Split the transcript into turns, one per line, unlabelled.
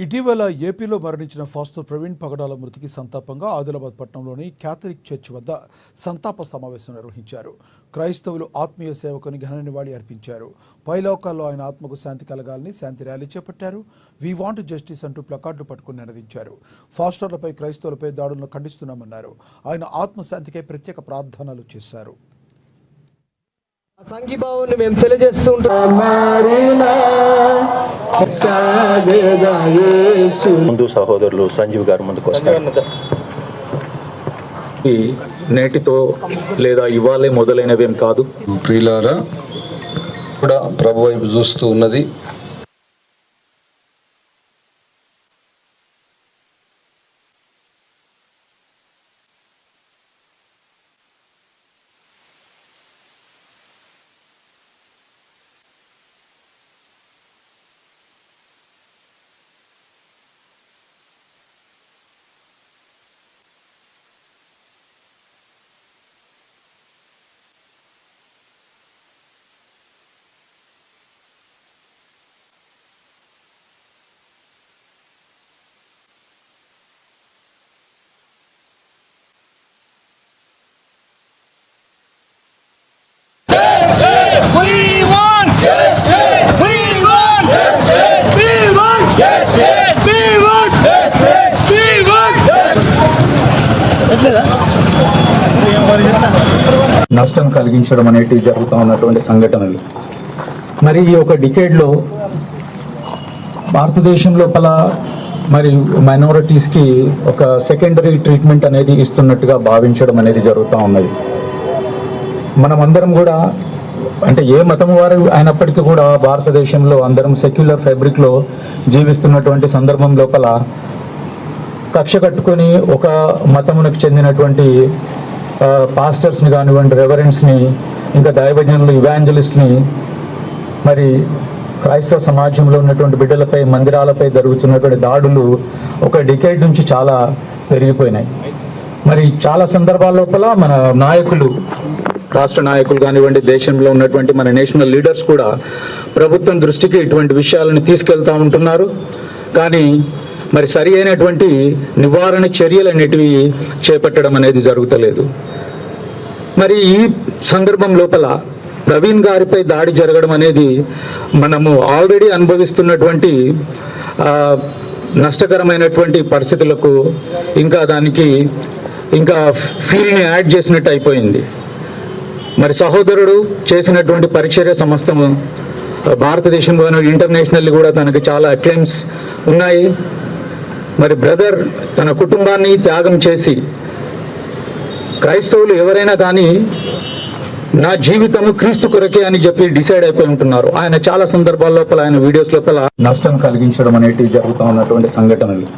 ఇటీవల ఏపీలో మరణించిన ఫాస్టర్ ప్రవీణ్ పగడాల మృతికి సంతాపంగా ఆదిలాబాద్ పట్టణంలోని క్యాథలిక్ చర్చ్ వద్ద సంతాప సమావేశం నిర్వహించారు. క్రైస్తవులు ఆత్మీయ సేవకుని ఘన నివాళి అర్పించారు. పైలోకాల్లో ఆయన ఆత్మకు శాంతి కలగాలని శాంతి ర్యాలీ చేపట్టారు. వి వాంట్ జస్టిస్ అంటూ ప్లకార్డులు పట్టుకుని నినదించారు. ఫాస్టర్లపై క్రైస్తవులపై దాడులను ఖండిస్తున్నామన్నారు. ఆయన ఆత్మశాంతికై ప్రత్యేక ప్రార్థనలు చేశారు.
సంఘీభావాన్ని మేము తెలియజేస్తూ
ముందు సహోదరులు సంజీవ్ గారు ముందుకు వస్తారు. నేటితో లేదా ఇవాళే మొదలైనవేం కాదు.
ప్రియులారా కూడా ప్రభు వైపు చూస్తూ ఉన్నది.
నష్టం కలిగించడం అనేటివి జరుగుతూ ఉన్నటువంటి సంఘటనలు. మరి ఈ ఒక డికేడ్లో భారతదేశం లోపల మరి మైనారిటీస్కి ఒక సెకండరీ ట్రీట్మెంట్ అనేది ఇస్తున్నట్టుగా భావించడం అనేది జరుగుతూ ఉన్నది. మనమందరం కూడా అంటే ఏ మతం వారు అయినప్పటికీ కూడా భారతదేశంలో అందరం సెక్యులర్ ఫ్యాబ్రిక్లో జీవిస్తున్నటువంటి సందర్భం లోపల కక్ష కట్టుకొని ఒక మతమునకు చెందినటువంటి పాస్టర్స్ని కానివ్వండి, రెవరెంట్స్ని, ఇంకా దైవజనులు, ఇవాంజలిస్ట్ని, మరి క్రైస్తవ సమాజంలో ఉన్నటువంటి బిడ్డలపై, మందిరాలపై జరుగుతున్నటువంటి దాడులు ఒక డికేడ్ నుంచి చాలా పెరిగిపోయినాయి. మరి చాలా సందర్భాల లోపల మన నాయకులు, రాష్ట్ర నాయకులు కానివ్వండి, దేశంలో ఉన్నటువంటి మన నేషనల్ లీడర్స్ కూడా ప్రభుత్వం దృష్టికి ఇటువంటి విషయాలను తీసుకెళ్తూ ఉంటున్నారు. కానీ మరి సరి అయినటువంటి నివారణ చర్యలు అనేటివి చేపట్టడం అనేది జరుగుతలేదు. మరి ఈ సందర్భం లోపల ప్రవీణ్ గారిపై దాడి జరగడం అనేది మనము ఆల్రెడీ అనుభవిస్తున్నటువంటి నష్టకరమైనటువంటి పరిస్థితులకు ఇంకా దానికి ఇంకా ఫీల్ని యాడ్ చేసినట్టు అయిపోయింది. మరి సహోదరుడు చేసినటువంటి పరిచర్య సమస్తము భారతదేశంలో ఇంటర్నేషనల్లీ కూడా తనకు చాలా అక్లెయిమ్స్ ఉన్నాయి. మరి బ్రదర్ తన కుటుంబాన్ని త్యాగం చేసి, క్రైస్తవులు ఎవరైనా కానీ నా జీవితము క్రీస్తు కొరకే అని చెప్పి డిసైడ్ అయిపోయి ఉంటున్నారు. ఆయన చాలా సందర్భాల లోపల, ఆయన వీడియోస్ లోపల నష్టం కలిగించడం అనేటివి జరుగుతూ ఉన్నటువంటి సంఘటనలు.